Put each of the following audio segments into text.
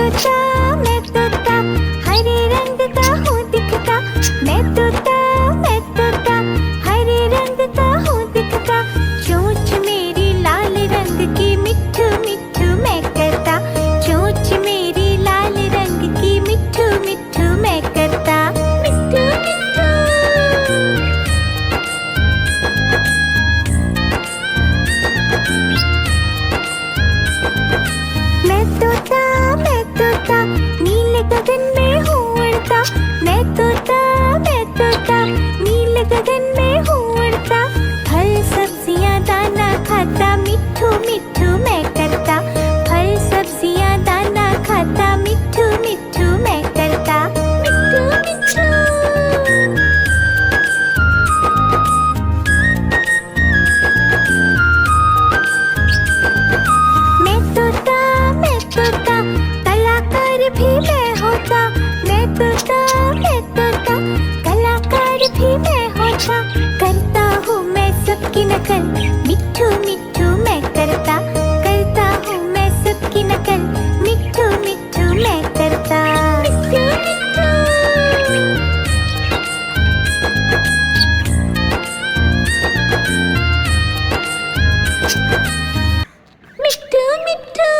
मैं तोता हरे रंग का हूँ दिखता। मैं तोता हरे रंग का हूँ दिखता। चोंच मेरी लाल रंग की मिट्ठू मिट्ठू मैं करता। चोंच मेरी लाल रंग की मिट्ठू मिट्ठू मैं करता। मिट्ठू मिट्ठू। मैं तोता नीले गगन में हूँ उड़ता। मैं तोता नीले गगन में हूँ उड़ता। फल सब्जियाँ दाना खाता मिट्ठू मिट्ठू मैं करता। फल सब्जियाँ दाना खाता मिट्ठू मिट्ठू मैं करता। मिट्ठू मिट्ठू। मैं तोता कलाकार भी मैं होता। मैं तोता कलाकार भी मैं होता। करता हूँ मैं सबकी नकल मिट्ठू मिट्ठू मैं करता। करता हूँ मैं सबकी नकल मिट्ठू मिट्ठू मैं करता। मिट्ठू मिट्ठू। मिट्ठू मिट्ठू।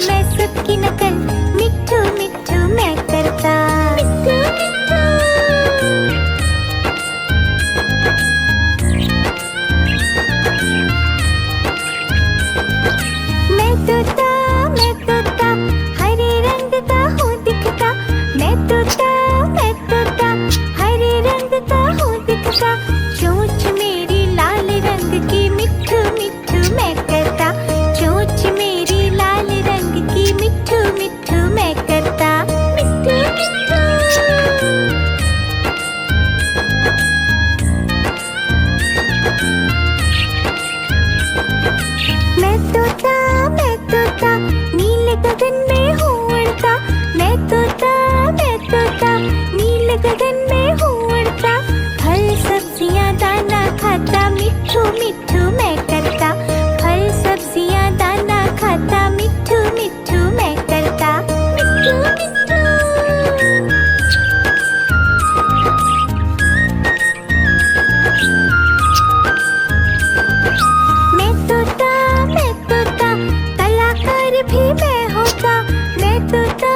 मैं सबकी नकल, मिट्ठू मिट्ठू मैं करता। मिट्ठू मिट्ठू मैं तोता हरे रंग का हूँ दिखता। मैं तोता हरे रंग का हूँ दिखता। चोंच मेरी लाल रंग की, मिट्ठू मिट्ठू मैं करता। चोंच मेरी लाल रंग की, मिट्ठू मिट्ठू मैं करता। मिट्ठू मिट्ठू मैं तोता नीले गगन में हूँ उड़ता। मैं तोता नीले गगन में हूँ उड़ता। फल सब्जियाँ दाना खाता, मिट्ठू मिट्ठू मैं करता। फल सब्जियाँ दाना खाता, मिट्ठू मिट्ठू मैं करता। मिट्ठू मिट्ठू मैं तोता कलाकार भी मैं होता। मैं तोता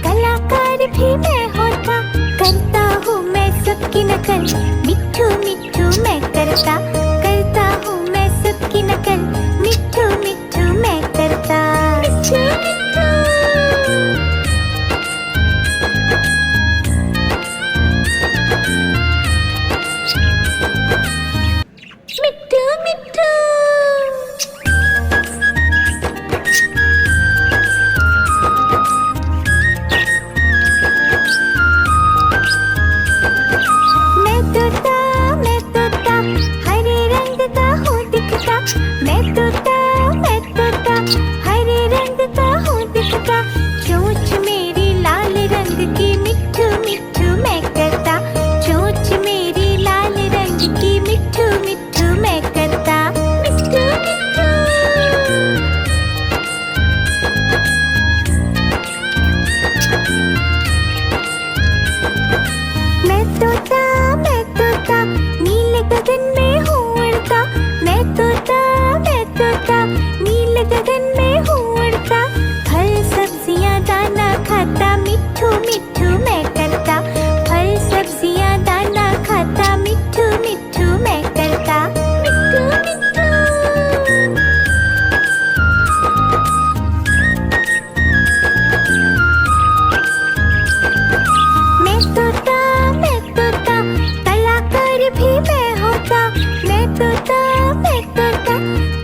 कलाकार भी मैं होता। करता हूँ मैं सबकी नकल, मिट्ठू मिट्ठू मैं करता। करता हूँ मैं सबकी नकल, मिट्ठू मिट्ठू मैं करता। मिट्ठू मिट्ठू मिट्ठू मिट्ठू मैं तोता हरे रंग का हूँ दिखता। मैं तोता हरे रंग का हूँ दिखता। चोंच मेरी लाल रंग की, मिट्ठू मिट्ठू मैं करता। चोंच मेरी लाल रंग की, मिट्ठू मिट्ठू मैं करता। मिट्ठू मिट्ठू मैं तोता नीले गगन में हूँ उड़ता। मैं तोता नीले गगन में हूँ उड़ता। फल सब्जियाँ दाना खाता, मिट्ठू मिट्ठू मैं करता। फल सब्जियाँ दाना खाता, मिट्ठू मिट्ठू मैं करता। मिट्ठू मिट्ठू मैं तोता कलाकार भी मैं होता। मैं तोता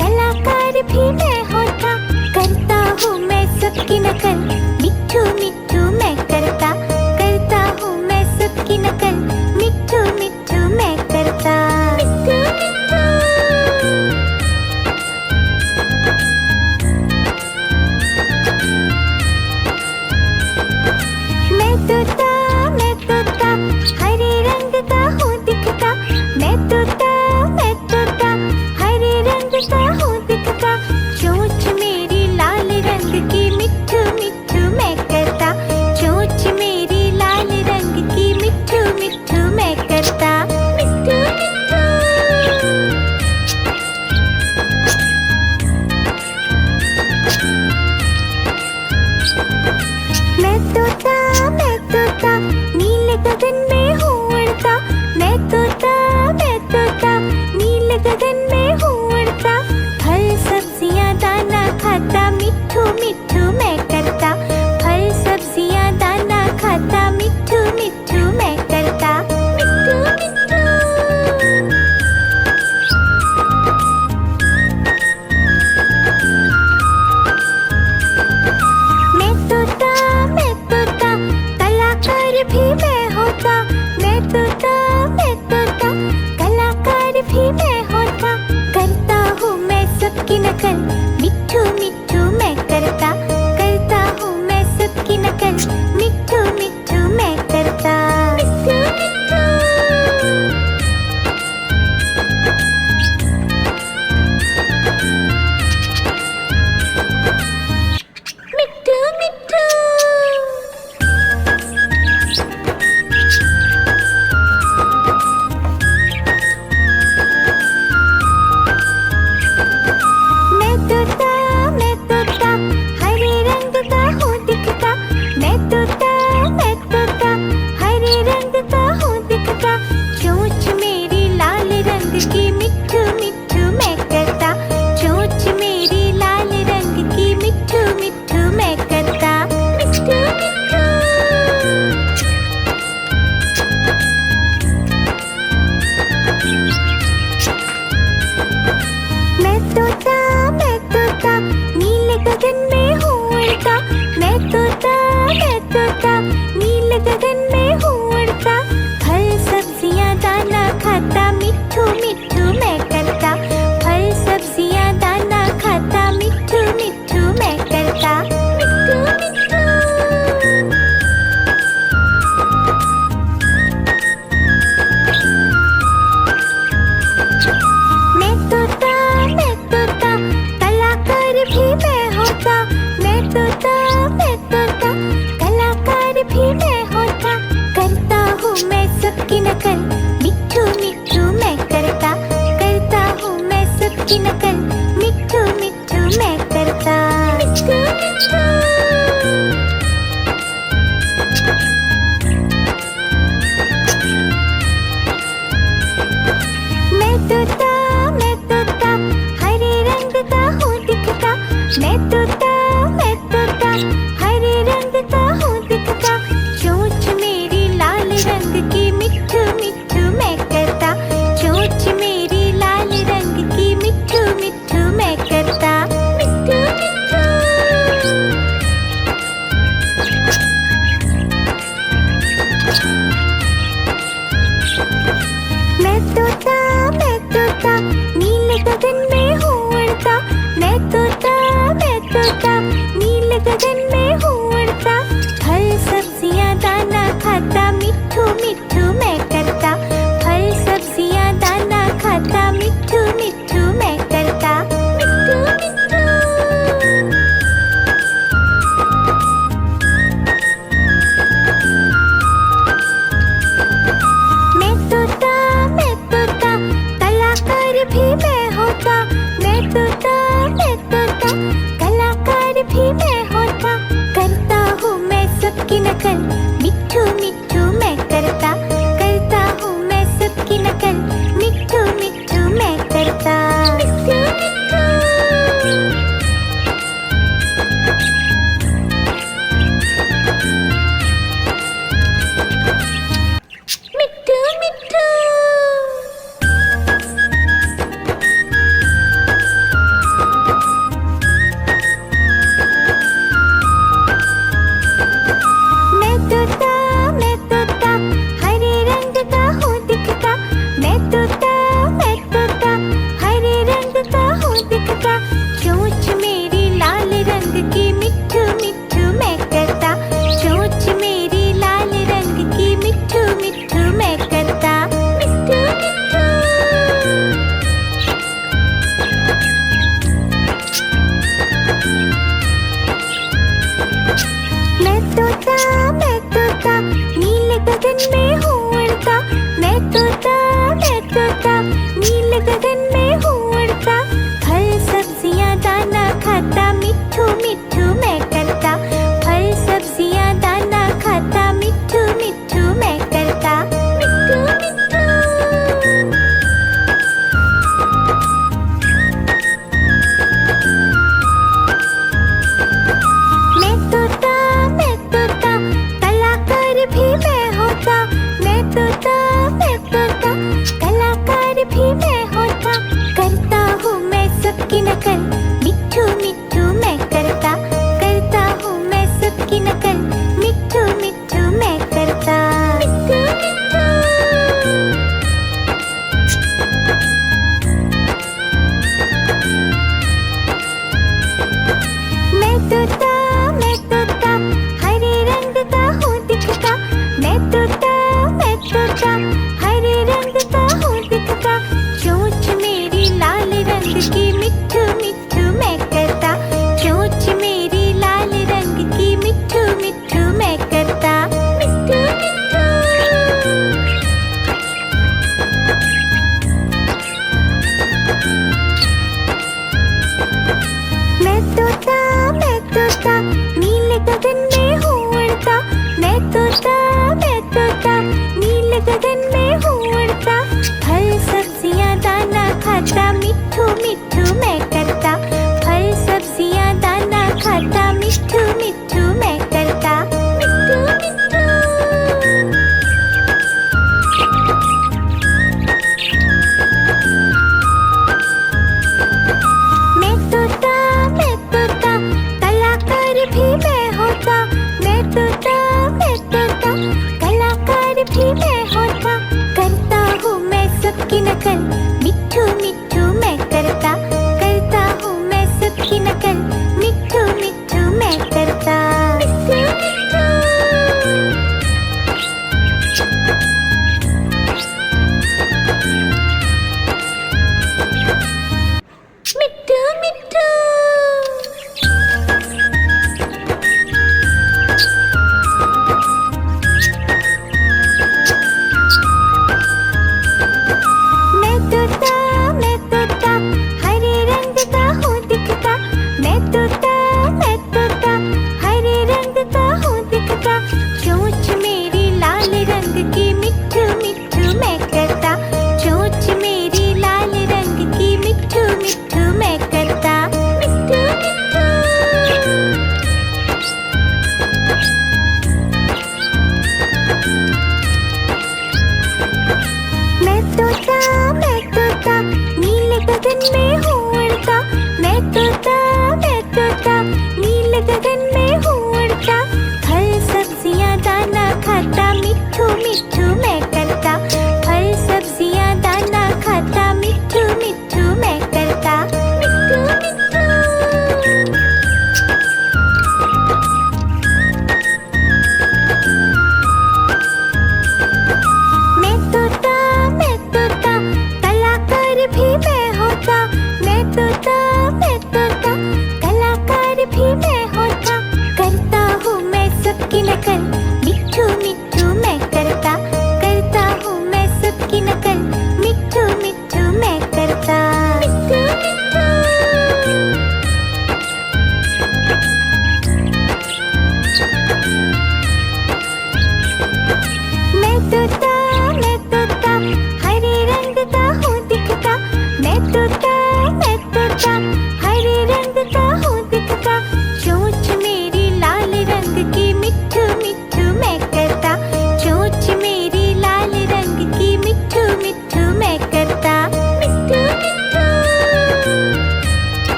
कलाकार भी मैं होता। करता हूँ मैं सबकी नकल, मिट्ठू मिट्ठू मैं करता। करता हूँ मैं सबकी नकल, मिट्ठू मिट्ठू मैं करता। मिट्ठू मिट्ठू मैं तोता हरे रंग का हूँ दिखता। मैं तोता हरे रंग का हूँ दिखता। चोंच मेरी लाल रंग की, मिट्ठू मिट्ठू मैं करता। चोंच मेरी लाल रंग की, मिट्ठू मिट्ठू मैं करता। मिट्ठू मिट्ठू मैं तोता नीले गगन में हूँ उड़ता। मैं तोता नीले गगन में हूँ उड़ता। फल सब्जियाँ दाना खाता, मिट्ठू मिट्ठू मैं करता। फल सब्जियाँ दाना खाता, मिट्ठू मिट्ठू मैं करता। मिट्ठू मिट्ठू मैं तोता कलाकार भी मैं होता। मैं तोता कलाकार भी मैं होता। करता हूँ मैं सबकी नकल, मिट्ठू मिट्ठू मैं करता। करता हूँ मैं सबकी नकल, मिट्ठू मिट्ठू मैं करता। मिट्ठू मिट्ठू मिट्ठू मिट्ठू मैं तोता कलाकार भी मैं होता, करता हूँ मैं सबकी नकल, मिट्ठू मिट्ठू मैं करता हूँ मैं सबकी नकल, मिट्ठू मिट्ठू मैं करता, मिट्ठू मिट्ठू। मैं तोता हरे रंग का हूँ दिखता, मैं तोता हरे रंग का हूँ दिखता, चोंच मेरी लाल रंग की, मिट्ठू मिट्ठू मैं करता, चोंच मेरी लाल रंग की, मिट्ठू मिट्ठू मैं करता, मिट्ठू मिट्ठू। मैं तोता नीले गगन में हूँ उड़ता, मैं तोता नीले गगन में हूँ उड़ता, फल सब्जियाँ दाना खाता, मिट्ठू मिट्ठू मैं करता, फल सब्जियाँ दाना खाता, मिट्ठू मिट्ठू मैं करता, मिट्ठू मिट्ठू। मैं तोता कलाकार भी मैं होता, मैं तोता कलाकार भी मैं होता, करता हूँ मैं सबकी नकल, मिट्ठू मिट्ठू मैं करता हूँ मैं सबकी नकल, मिट्ठू मिट्ठू मैं करता, मिट्ठू मिट्ठू। मिट्ठू मिट्ठू। मैं तोता हरे रंग का हूँ दिखता, मैं तोता हरे रंग का हूँ दिखता, चोंच मेरी लाल रंग की, मिट्ठू मिट्ठू मैं करता, चोंच मेरी लाल रंग की, मिट्ठू मिट्ठू मैं करता, मिट्ठू मिट्ठू। मैं तोता नीले गगन में हूँ उड़ता, मैं तोता नीले गगन में हूँ उड़ता, फल सब्जियाँ दाना खाता, मिट्ठू मिट्ठू मैं करता, फल सब्जियाँ दाना खाता, मिट्ठू मिट्ठू मैं करता, मिट्ठू मिट्ठू। मैं तोता कलाकार भी मैं होता, मैं तोता कलाकार भी मैं होता,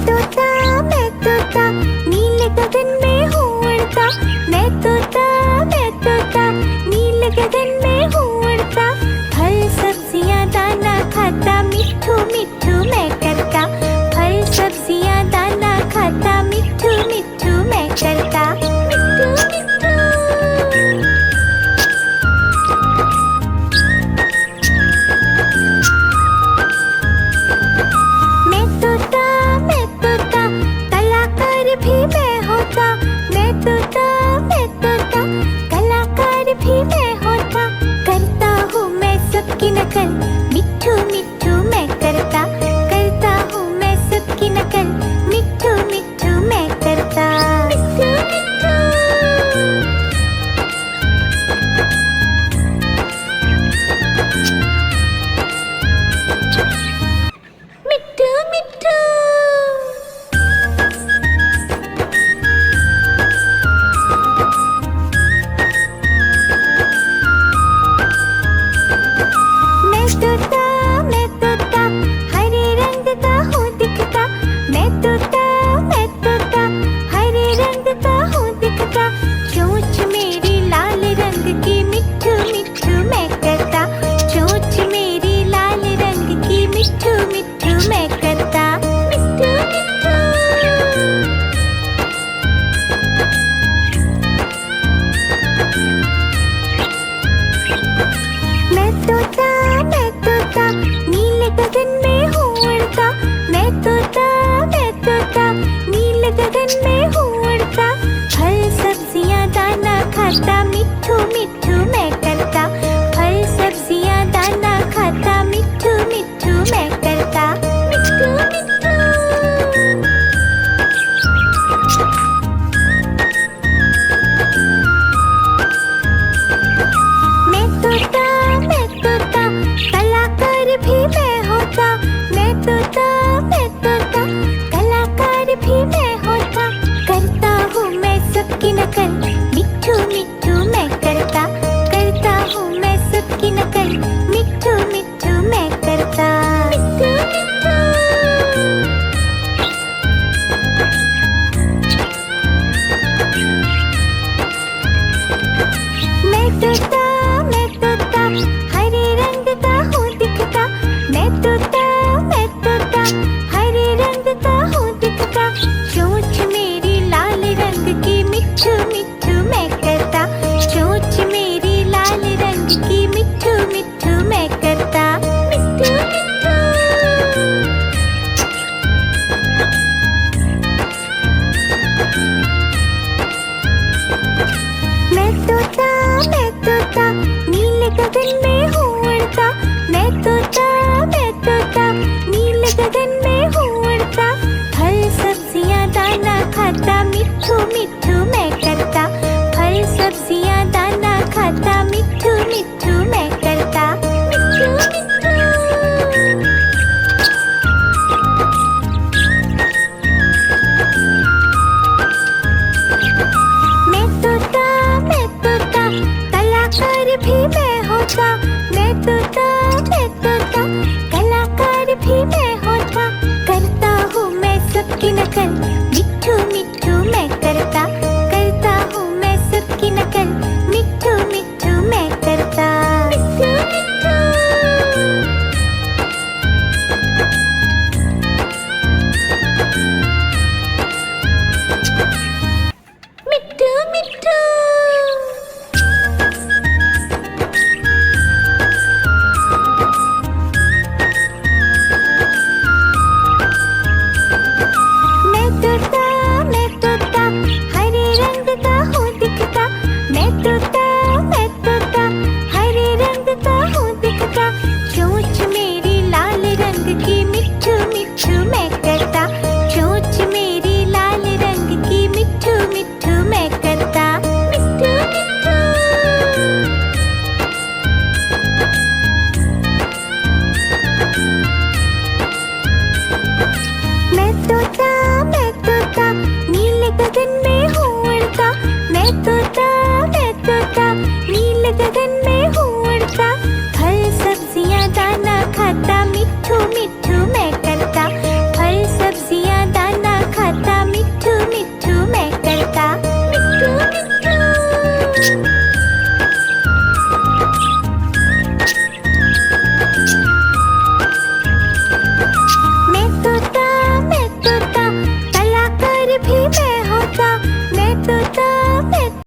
मैं तोता नीले गगन में हूँ उड़ता। मैं तोता नीले गगन में हूँ उड़ता। फल सब्जियाँ दाना खाता मिट्ठू मिट्ठू मैं करता। फल सब्जियाँ दाना खाता मिट्ठू मिट्ठू मैं करता। मिट्ठू मिट्ठू। मैं तोता कलाकार भी मैं होता। मैं तोता कलाकार भी मैं होता। करता हूँ मैं सबकी नकल मिट्ठू मिट्ठू मैं करता। करता हूँ मैं सबकी नकल मिट्ठू मिट्ठू मैं करता। मिट्ठू मिट्ठू। मिट्ठू मिट्ठू। मैं तोता हरे रंग का हूँ दिखता। मैं तोता हरे रंग का हूँ दिखता। चोंच मेरी लाल रंग की मिट्ठू मिट्ठू मैं करता। चोंच मेरी लाल रंग की मिट्ठू मिट्ठू मैं करता। मिट्ठू मिट्ठू। मैं तोता नीले गगन में हूँ उड़ता। मैं तोता नीले गगन में हूँ उड़ता। फल सब्जियाँ दाना खाता मिट्ठू मिट्ठू मैं करता। फल सब्जियाँ दाना खाता मिट्ठू मिट्ठू मैं करता। मिट्ठू मिट्ठू। मैं तोता कलाकार भी मैं होता। मैं तोता कलाकार भी मैं होता। करता हूँ मैं सबकी नकल मिट्ठू मिट्ठू मैं करता। करता हूँ मैं सबकी नकल मिट्ठू मिट्ठू मैं करता। मिट्ठू मिट्ठू। मैं तोता हरे रंग का हूँ दिखता। मैं तोता हरे रंग का हूँ दिखता। चोंच मेरी लाल रंग की मिट्ठू मिट्ठू मैं करता। चोंच मेरी लाल रंग की मिट्ठू मिट्ठू मैं करता। मिट्ठू मिट्ठू। मैं तोता नीले गगन में हूँ उड़ता। मैं तोता नीले गगन में हूँ उड़ता। फल सब्जियाँ दाना खाता मिट्ठू मिट्ठू मैं करता। फल सब्जियाँ दाना खाता मिट्ठू मिट्ठू मैं करता। मिट्ठू मिट्ठू। मैं तोता कलाकार भी मैं होता। मैं तोता कलाकार भी मैं होता। करता हूँ मैं सबकी नकल मिट्ठू मिट्ठू मैं करता। करता हूँ मैं सबकी नकल मिट्ठू मिट्ठू मैं करता। मिट्ठू मिट्ठू। मिट्ठू मिट्ठू। मैं तोता हरे भी मैं